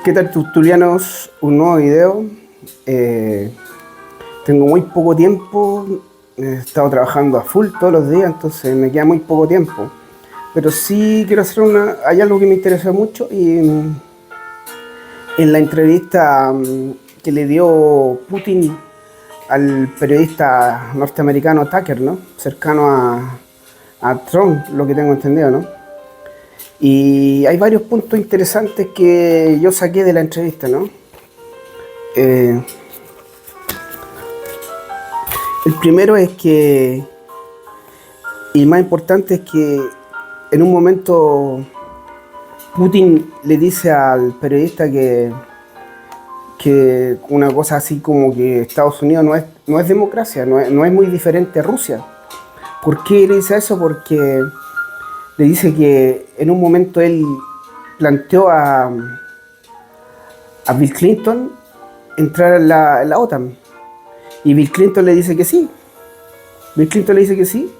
¿Qué tal, tertulianos? Un nuevo video. Eh, Tengo muy poco tiempo. He estado trabajando a full todos los días, entonces me queda muy poco tiempo. Pero sí quiero hacer hay algo que me interesa mucho y en la entrevista que le dio Putin al periodista norteamericano Tucker, ¿no? Cercano a Trump, lo que tengo entendido, ¿no? Y hay varios puntos interesantes que yo saqué de la entrevista, ¿no? Eh, el primero es que, y el más importante es que en un momento Putin le dice al periodista que una cosa así como que Estados Unidos no es democracia, no es muy diferente a Rusia. ¿Por qué le dice eso? Porque le dice que en un momento él planteó a Bill Clinton entrar en la OTAN. Y Bill Clinton le dice que sí. Bill Clinton le dice que sí,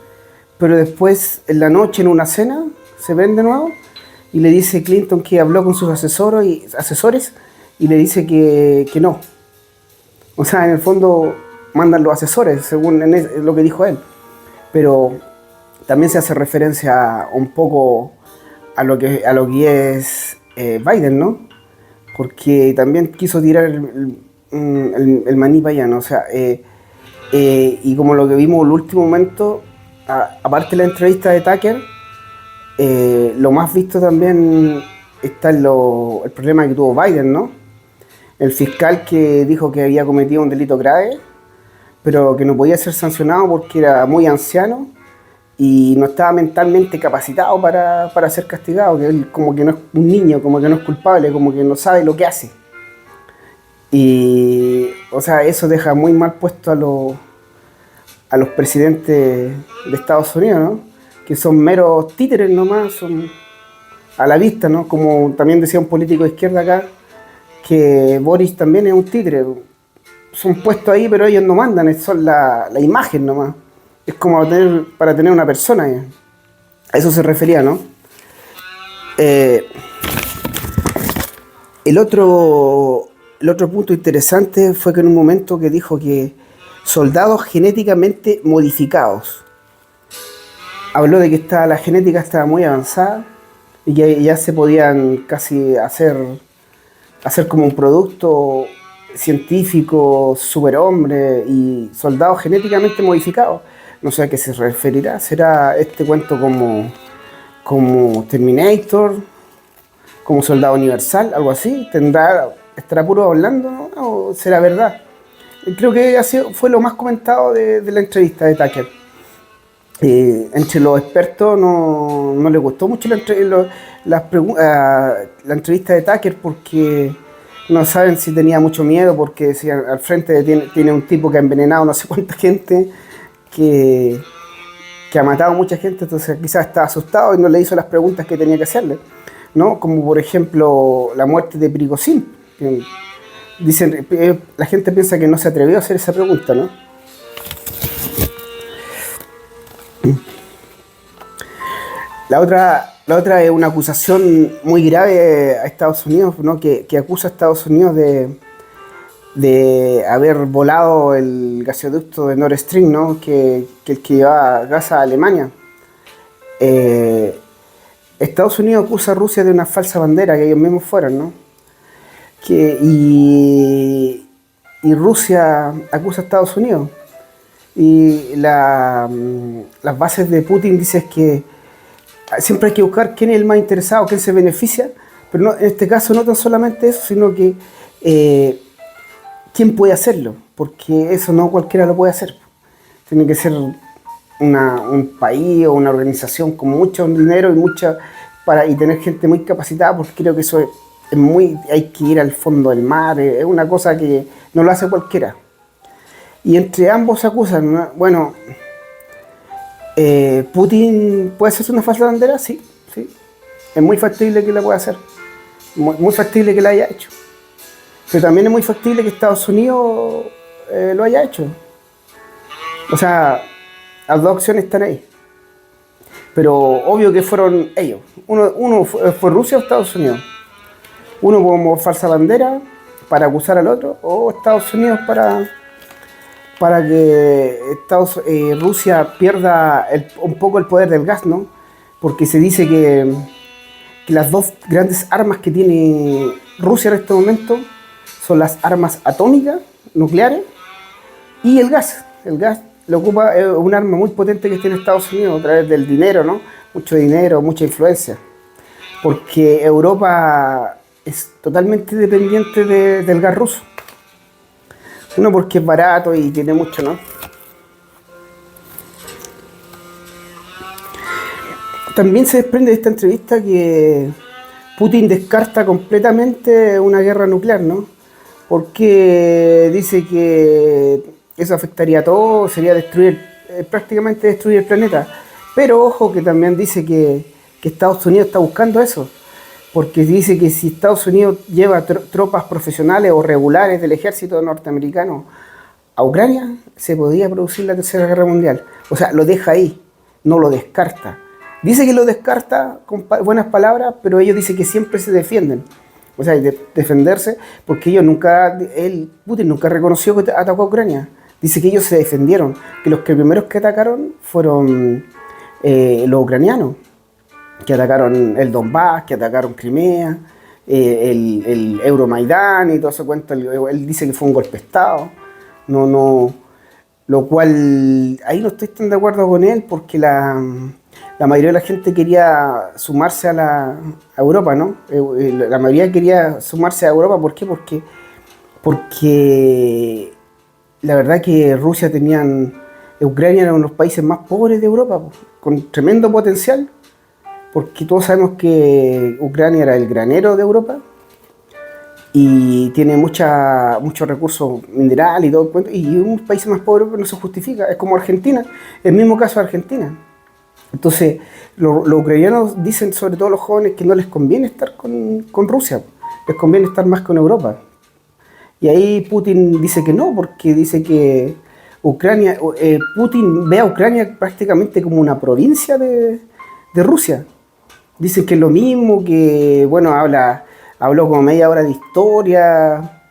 pero después en la noche en una cena se ven de nuevo y le dice Clinton que habló con sus asesores y le dice que no. O sea, en el fondo mandan los asesores, según lo que dijo él. Pero también se hace referencia un poco a lo que es Biden, ¿no? Porque también quiso tirar el maní para allá, ¿no? O sea, y como lo que vimos en el último momento, aparte de la entrevista de Tucker, lo más visto también está el problema que tuvo Biden, ¿no? El fiscal que dijo que había cometido un delito grave, pero que no podía ser sancionado porque era muy anciano y no estaba mentalmente capacitado para ser castigado, que él como que no es un niño, como que no es culpable, como que no sabe lo que hace. Y, o sea, eso deja muy mal puesto a los presidentes de Estados Unidos, ¿no? Que son meros títeres nomás, son a la vista, ¿no? Como también decía un político de izquierda acá, que Boris también es un títere. Son puestos ahí, pero ellos no mandan, son la imagen nomás. Es como para tener una persona. A eso se refería, ¿no? El otro punto interesante fue que en un momento que dijo que soldados genéticamente modificados. Habló de que la genética estaba muy avanzada y que ya se podían casi hacer como un producto científico, superhombre y soldados genéticamente modificados. No sé a qué se referirá. ¿Será este cuento como Terminator, como Soldado Universal, algo así? ¿Estará puro hablando, ¿no? ¿O será verdad? Creo que fue lo más comentado de la entrevista de Tucker. Entre los expertos no le gustó mucho la entrevista de Tucker porque no saben si tenía mucho miedo, porque si al frente tiene un tipo que ha envenenado no sé cuánta gente, que ha matado a mucha gente, entonces quizás estaba asustado y no le hizo las preguntas que tenía que hacerle, ¿no? Como por ejemplo la muerte de Prigozhin. Dicen, la gente piensa que no se atrevió a hacer esa pregunta, ¿no? La otra es una acusación muy grave a Estados Unidos, ¿no? Que acusa a Estados Unidos de haber volado el gasoducto de Nord Stream, ¿no? Que el que llevaba gas a Alemania. Estados Unidos acusa a Rusia de una falsa bandera que ellos mismos fueron, ¿no? Y Rusia acusa a Estados Unidos. Y las bases de Putin dicen que siempre hay que buscar quién es el más interesado, quién se beneficia, pero no, en este caso no tan solamente eso, sino que quién puede hacerlo, porque eso no cualquiera lo puede hacer. Tiene que ser un país o una organización con mucho dinero y tener gente muy capacitada, porque creo que eso hay que ir al fondo del mar, es una cosa que no lo hace cualquiera. Y entre ambos se acusan, ¿no? Bueno, ¿Putin puede hacerse una falsa bandera? Sí. Es muy factible que la pueda hacer. Muy factible que la haya hecho. Pero también es muy factible que Estados Unidos lo haya hecho. O sea, las dos opciones están ahí. Pero obvio que fueron ellos. Uno fue Rusia o Estados Unidos. Uno como falsa bandera para acusar al otro, o Estados Unidos para que Rusia pierda un poco el poder del gas, ¿no? Porque se dice que las dos grandes armas que tiene Rusia en este momento son las armas atómicas, nucleares, y el gas. El gas lo ocupa, es un arma muy potente que tiene Estados Unidos a través del dinero, ¿no? Mucho dinero, mucha influencia. Porque Europa es totalmente dependiente del gas ruso. Uno, porque es barato y tiene mucho, ¿no? También se desprende de esta entrevista que Putin descarta completamente una guerra nuclear, ¿no? Porque dice que eso afectaría a todo, sería destruir, prácticamente destruir el planeta. Pero ojo que también dice que Estados Unidos está buscando eso, porque dice que si Estados Unidos lleva tropas profesionales o regulares del ejército norteamericano a Ucrania, se podría producir la Tercera Guerra Mundial. O sea, lo deja ahí, no lo descarta. Dice que lo descarta con buenas palabras, pero ellos dicen que siempre se defienden. O sea, defenderse, porque Putin nunca reconoció que atacó a Ucrania. Dice que ellos se defendieron, que los primeros que atacaron fueron los ucranianos, que atacaron el Donbass, que atacaron Crimea, el Euromaidán y todo ese cuento. Él dice que fue un golpe de Estado. Lo cual, ahí no estoy tan de acuerdo con él, porque la mayoría de la gente quería sumarse a Europa, ¿no? La mayoría quería sumarse a Europa, ¿por qué? Porque la verdad que Ucrania era uno de los países más pobres de Europa, con tremendo potencial, porque todos sabemos que Ucrania era el granero de Europa y tiene muchos recursos minerales y todo el cuento, y un país más pobre no se justifica, es como Argentina, el mismo caso de Argentina. Entonces, los ucranianos dicen, sobre todo los jóvenes, que no les conviene estar con Rusia, les conviene estar más con Europa. Y ahí Putin dice que no, porque dice que Putin ve a Ucrania prácticamente como una provincia de Rusia. Dice que es lo mismo, que, bueno, habló como media hora de historia,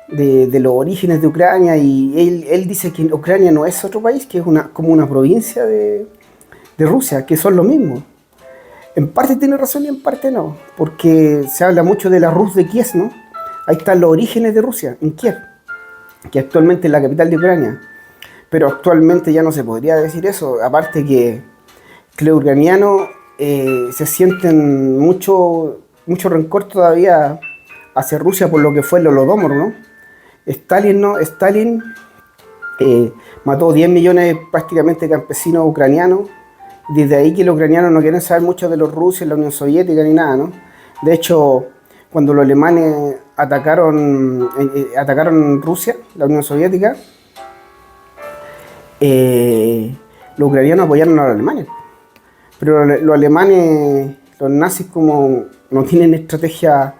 de los orígenes de Ucrania, y él dice que Ucrania no es otro país, que es como una provincia de Rusia, que son lo mismo. En parte tiene razón y en parte no, porque se habla mucho de la Rus de Kiev, ¿no? Ahí están los orígenes de Rusia, en Kiev, que actualmente es la capital de Ucrania. Pero actualmente ya no se podría decir eso, aparte que los ucranianos se sienten mucho rencor todavía hacia Rusia por lo que fue el Holodomor, ¿no? Stalin mató 10 millones prácticamente de campesinos ucranianos. Desde ahí que los ucranianos no quieren saber mucho de los rusos, la Unión Soviética ni nada, ¿no? De hecho, cuando los alemanes atacaron Rusia, la Unión Soviética, los ucranianos apoyaron a los alemanes. Pero los alemanes, los nazis, como no tienen estrategia,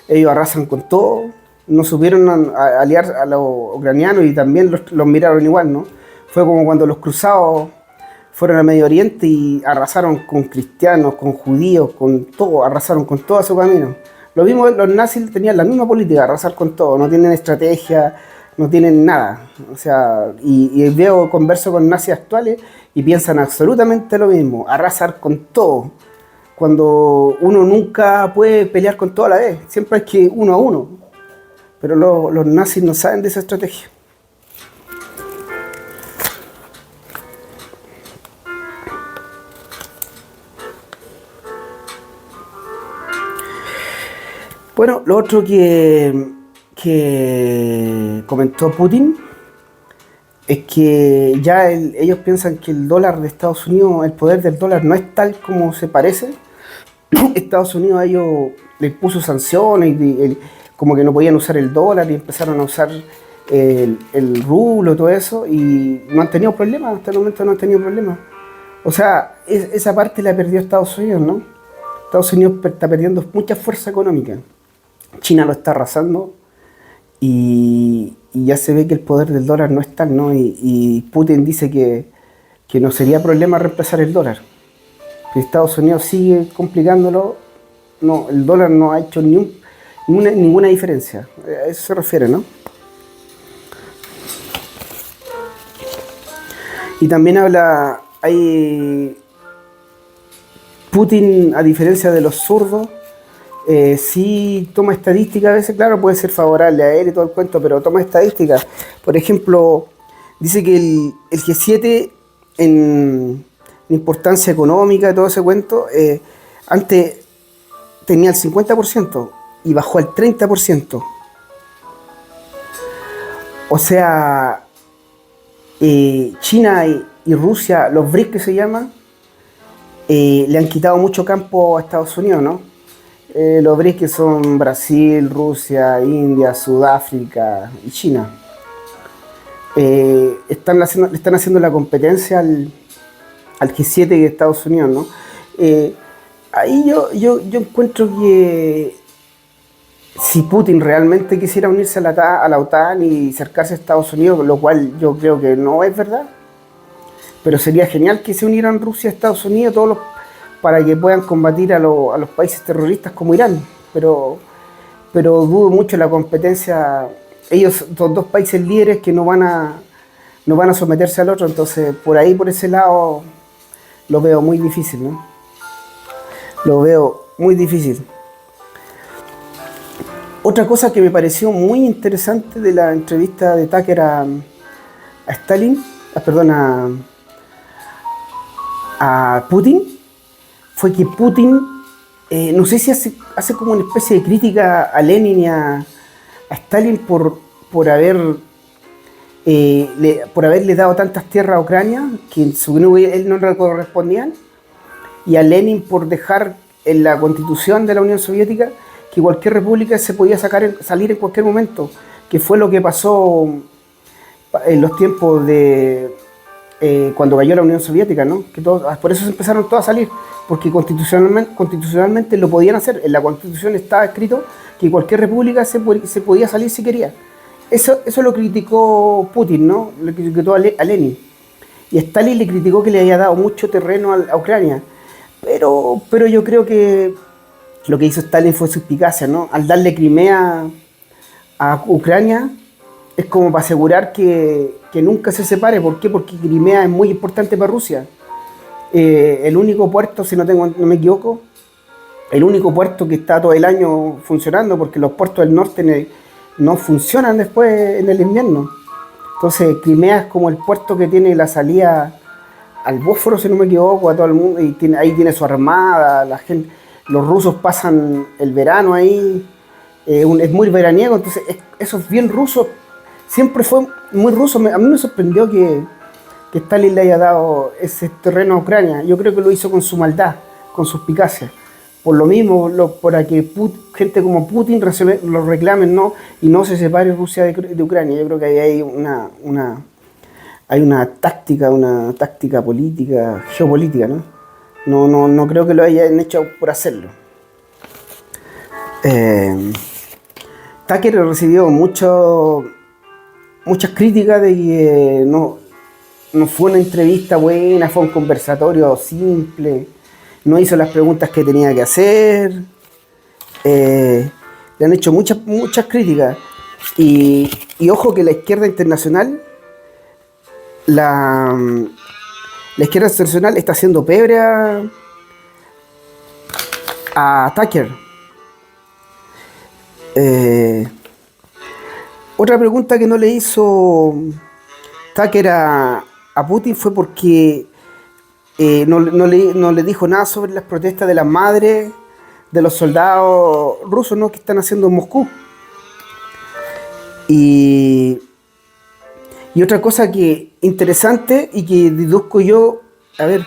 ellos arrasan con todo, no supieron aliar a los ucranianos y también los miraron igual, ¿no? Fue como cuando los cruzados fueron al Medio Oriente y arrasaron con cristianos, con judíos, con todo, arrasaron con todo su camino. Lo mismo, los nazis tenían la misma política, arrasar con todo, no tienen estrategia, no tienen nada. O sea, y converso con nazis actuales y piensan absolutamente lo mismo, arrasar con todo. Cuando uno nunca puede pelear con todo a la vez, siempre hay que uno a uno. Pero los nazis no saben de esa estrategia. Bueno, lo otro que comentó Putin es que ya ellos piensan que el dólar de Estados Unidos, el poder del dólar no es tal como se parece. Estados Unidos a ellos les puso sanciones y como que no podían usar el dólar y empezaron a usar el rublo, todo eso, y no han tenido problemas, hasta el momento no han tenido problemas. O sea, esa parte la perdió Estados Unidos, ¿no? Estados Unidos está perdiendo mucha fuerza económica. China lo está arrasando y ya se ve que el poder del dólar no es tal, ¿no? Y Putin dice que no sería problema reemplazar el dólar. Si Estados Unidos sigue complicándolo, no, el dólar no ha hecho ninguna diferencia. A eso se refiere, ¿no? Y también habla, hay Putin, a diferencia de los zurdos, sí toma estadísticas a veces, claro, puede ser favorable a él y todo el cuento, pero toma estadísticas. Por ejemplo, dice que el G7 en importancia económica y todo ese cuento, antes tenía el 50% y bajó al 30%. O sea, China y Rusia, los BRICS que se llaman, le han quitado mucho campo a Estados Unidos, ¿no? Los BRICS que son Brasil, Rusia, India, Sudáfrica y China. Le están haciendo la competencia al G7 de Estados Unidos, ¿no? Ahí yo encuentro que si Putin realmente quisiera unirse a la OTAN y acercarse a Estados Unidos, lo cual yo creo que no es verdad, pero sería genial que se unieran Rusia y Estados Unidos para que puedan combatir a los países terroristas como Irán, pero dudo mucho la competencia. Ellos son dos países líderes que no van a someterse al otro, entonces por ese lado lo veo muy difícil, ¿no? Lo veo muy difícil. Otra cosa que me pareció muy interesante de la entrevista de Tucker a Stalin, a Putin, fue que Putin, no sé si hace como una especie de crítica a Lenin y a Stalin por haberle dado tantas tierras a Ucrania que según él no le correspondían, y a Lenin por dejar en la constitución de la Unión Soviética que cualquier república se podía salir en cualquier momento, que fue lo que pasó en los tiempos de cuando cayó la Unión Soviética, ¿no? Por eso se empezaron todos a salir, porque constitucionalmente lo podían hacer. En la Constitución estaba escrito que cualquier república se podía salir si quería. Eso lo criticó Putin, ¿no? Le criticó a Lenin. Y Stalin le criticó que le había dado mucho terreno a Ucrania. Pero yo creo que lo que hizo Stalin fue suspicacia, ¿no? Al darle Crimea a Ucrania, es como para asegurar que nunca se separe. ¿Por qué? Porque Crimea es muy importante para Rusia. El único puerto, si no me equivoco, el único puerto que está todo el año funcionando, porque los puertos del norte no funcionan después en el invierno. Entonces Crimea es como el puerto que tiene la salida al Bósforo, si no me equivoco, a todo el mundo, y ahí tiene su armada, la gente, los rusos pasan el verano ahí, es muy veraniego, entonces eso es bien ruso, siempre fue muy ruso. A mí me sorprendió que Stalin le haya dado ese terreno a Ucrania. Yo creo que lo hizo con su maldad, con suspicacia. Por lo mismo, para que gente como Putin lo reclamen, ¿no? Y no se separe Rusia de Ucrania. Yo creo que ahí hay una táctica política, geopolítica, ¿no? No creo que lo hayan hecho por hacerlo. Tucker recibió muchas críticas de que no fue una entrevista buena, fue un conversatorio simple, no hizo las preguntas que tenía que hacer. Le han hecho muchas críticas. Y ojo que la izquierda internacional, la izquierda internacional está haciendo pebre a Tucker. Otra pregunta que no le hizo Tucker a Putin fue porque no le dijo nada sobre las protestas de las madres de los soldados rusos, ¿no?, que están haciendo en Moscú. Y otra cosa que interesante y que deduzco yo, a ver,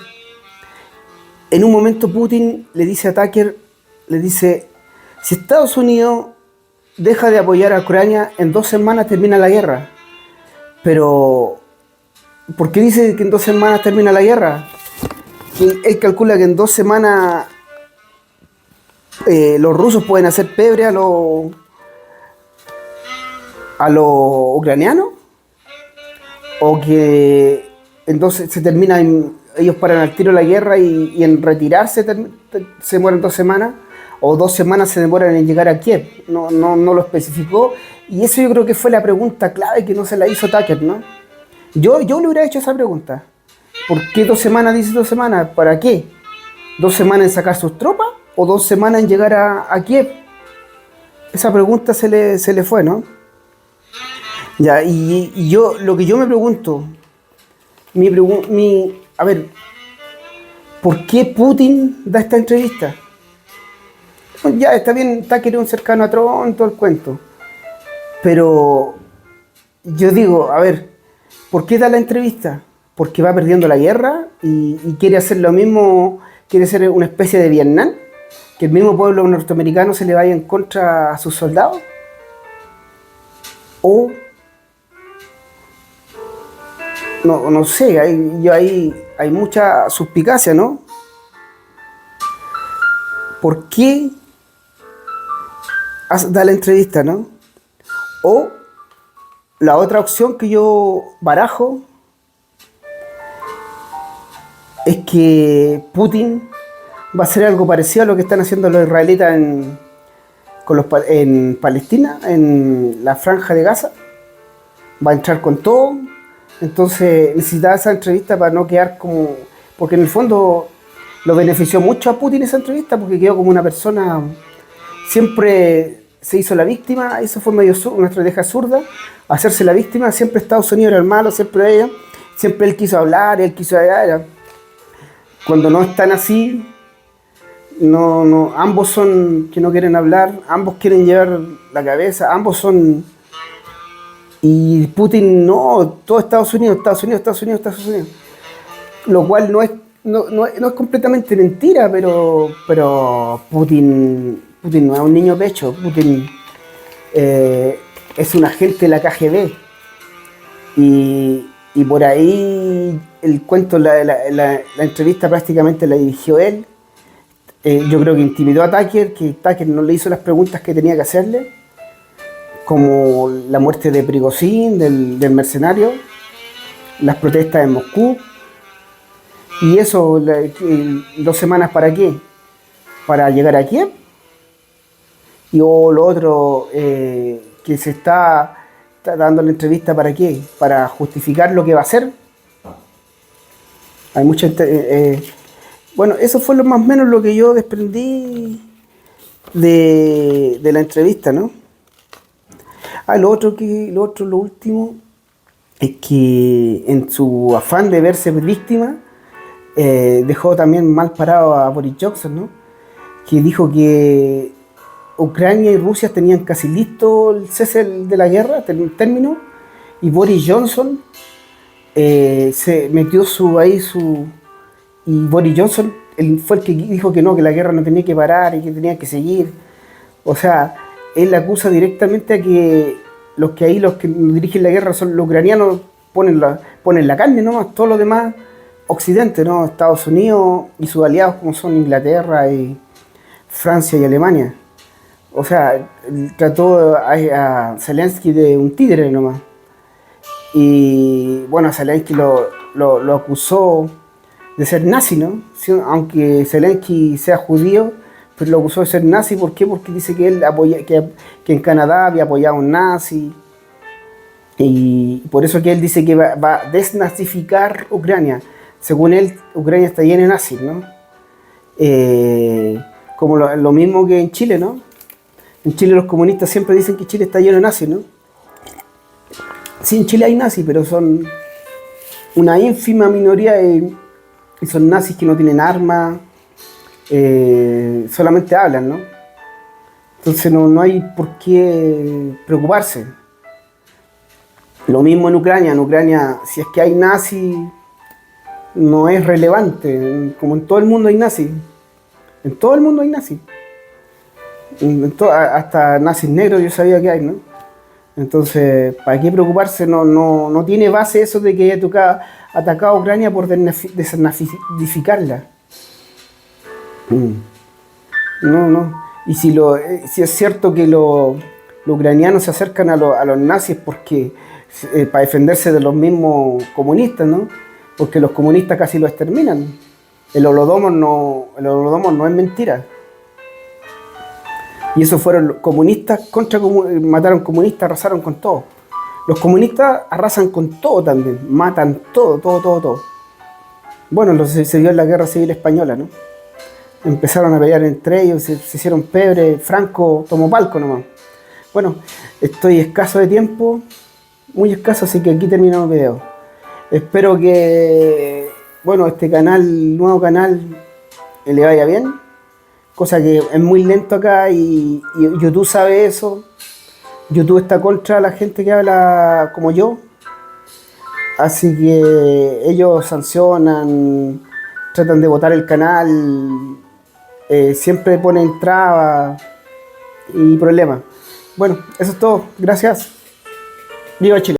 en un momento Putin le dice a Tucker, si Estados Unidos deja de apoyar a Ucrania, en 2 semanas termina la guerra. Pero, ¿por qué dice que en 2 semanas termina la guerra? Él calcula que en 2 semanas los rusos pueden hacer pebre a los ucranianos, o que entonces se termina ellos paran al tiro la guerra y en retirarse se mueren 2 semanas, o 2 semanas se demoran en llegar a Kiev. No lo especificó. Y eso yo creo que fue la pregunta clave que no se la hizo Tucker, ¿no? Yo le hubiera hecho esa pregunta. ¿Por qué 2 semanas dice 2 semanas? ¿Para qué? ¿2 semanas en sacar sus tropas o 2 semanas en llegar a Kiev? Esa pregunta se le fue, ¿no? Ya, y yo, lo que yo me pregunto, a ver, ¿por qué Putin da esta entrevista? Pues ya, está bien, Tucker es un cercano a Trump, todo el cuento. Pero yo digo, a ver, ¿por qué da la entrevista? Porque va perdiendo la guerra y quiere hacer lo mismo, quiere ser una especie de Vietnam, que el mismo pueblo norteamericano se le vaya en contra a sus soldados. O, no sé, hay mucha suspicacia, ¿no? ¿Por qué da la entrevista, no? O la otra opción que yo barajo es que Putin va a hacer algo parecido a lo que están haciendo los israelitas en Palestina, en la franja de Gaza. Va a entrar con todo. Entonces necesitaba esa entrevista para no quedar como... Porque en el fondo lo benefició mucho a Putin esa entrevista, porque quedó como una persona... Siempre se hizo la víctima, eso fue medio una estrategia absurda, hacerse la víctima. Siempre Estados Unidos era el malo, siempre ella, siempre él quiso hablar, él quiso hablar. Cuando no están así, ambos son que no quieren hablar, ambos quieren llevar la cabeza, ambos son... Y Putin no, todo Estados Unidos. Lo cual no es completamente mentira, pero Putin no es un niño pecho. Putin es un agente de la KGB. Y por ahí el cuento, la entrevista prácticamente la dirigió él. Yo creo que intimidó a Tucker, que Tucker no le hizo las preguntas que tenía que hacerle, como la muerte de Prigozhin, del mercenario, las protestas en Moscú. Y eso, 2 semanas, ¿para qué? Para llegar a Kiev. Y lo otro, que se está dando la entrevista, ¿para qué? Para justificar lo que va a hacer. Hay mucha... bueno, eso fue lo más o menos lo que yo desprendí de la entrevista, ¿no? Lo último, es que en su afán de verse víctima, dejó también mal parado a Boris Johnson, ¿no? Que dijo que Ucrania y Rusia tenían casi listo el cese de la guerra, el término, y Boris Johnson se metió y Boris Johnson fue el que dijo que no, que la guerra no tenía que parar y que tenía que seguir. O sea, él acusa directamente a que los que dirigen la guerra son los ucranianos, ponen la carne nomás, todo lo demás Occidente, ¿no? Estados Unidos y sus aliados como son Inglaterra y Francia y Alemania. O sea, trató a Zelensky de un títere nomás. Y bueno, Zelensky lo acusó de ser nazi, ¿no? Aunque Zelensky sea judío, pero lo acusó de ser nazi. ¿Por qué? Porque dice que él que en Canadá había apoyado a un nazi. Y por eso que él dice que va a desnazificar Ucrania. Según él, Ucrania está llena de nazis, ¿no? Como lo mismo que en Chile, ¿no? En Chile los comunistas siempre dicen que Chile está lleno de nazis, ¿no? Sí, en Chile hay nazis, pero son una ínfima minoría y son nazis que no tienen armas, solamente hablan, ¿no? Entonces no hay por qué preocuparse. Lo mismo en Ucrania. En Ucrania, si es que hay nazis, no es relevante. Como en todo el mundo hay nazis. En todo el mundo hay nazis. Hasta nazis negros yo sabía que hay, ¿no? Entonces, ¿para qué preocuparse? No tiene base eso de que haya atacado a Ucrania por desnazificarla. No. Y si es cierto que los ucranianos se acercan a los nazis porque para defenderse de los mismos comunistas, ¿no? Porque los comunistas casi lo exterminan. El Holodomor no es mentira. Y esos fueron los comunistas mataron comunistas, arrasaron con todo. Los comunistas arrasan con todo también, matan todo, todo, todo, todo. Bueno, se dio en la Guerra Civil Española, ¿no? Empezaron a pelear entre ellos, se hicieron pebre, Franco tomó palco nomás. Bueno, estoy escaso de tiempo, muy escaso, así que aquí terminamos el video. Espero que, bueno, este canal, nuevo canal, le vaya bien. Cosa que es muy lento acá y YouTube sabe eso. YouTube está contra la gente que habla como yo. Así que ellos sancionan, tratan de botar el canal, siempre ponen trabas y problemas. Bueno, eso es todo. Gracias. Viva Chile.